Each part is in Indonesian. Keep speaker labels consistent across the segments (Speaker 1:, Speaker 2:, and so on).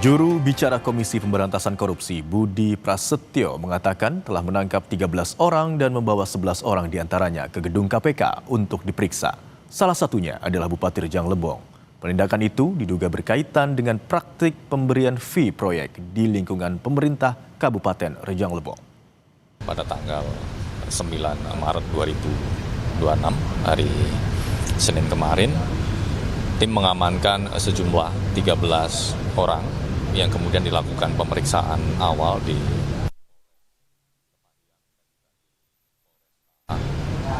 Speaker 1: Juru bicara Komisi Pemberantasan Korupsi Budi Prasetyo mengatakan telah menangkap 13 orang dan membawa 11 orang diantaranya ke gedung KPK untuk diperiksa. Salah satunya adalah Bupati Rejang Lebong. Penindakan itu diduga berkaitan dengan praktik pemberian fee proyek di lingkungan pemerintah Kabupaten Rejang Lebong.
Speaker 2: Pada tanggal 9 Maret 2026, hari Senin kemarin, tim mengamankan sejumlah 13 orang yang kemudian dilakukan pemeriksaan awal di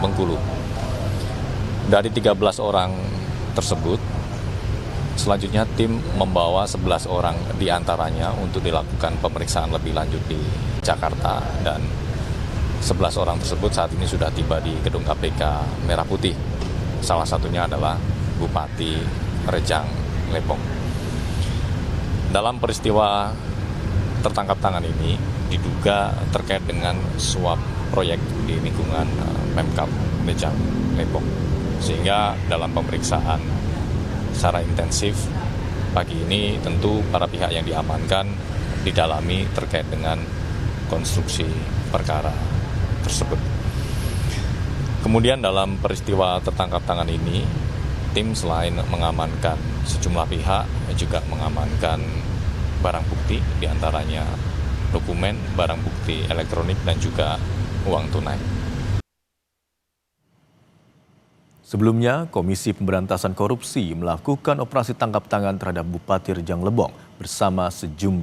Speaker 2: Bengkulu. Dari 13 orang tersebut, selanjutnya tim membawa 11 orang diantaranya untuk dilakukan pemeriksaan lebih lanjut di Jakarta, dan 11 orang tersebut saat ini sudah tiba di gedung KPK Merah Putih. Salah satunya adalah Bupati Rejang Lebong. Dalam peristiwa tertangkap tangan ini diduga terkait dengan suap proyek di lingkungan Pemkab Rejang Lebong. Sehingga dalam pemeriksaan secara intensif pagi ini tentu para pihak yang diamankan didalami terkait dengan konstruksi perkara tersebut. Kemudian dalam peristiwa tertangkap tangan ini, tim selain mengamankan sejumlah pihak juga mengamankan barang bukti, diantaranya dokumen, barang bukti elektronik, dan juga uang tunai.
Speaker 1: Sebelumnya, Komisi Pemberantasan Korupsi melakukan operasi tangkap tangan terhadap Bupati Rejang Lebong bersama sejumlah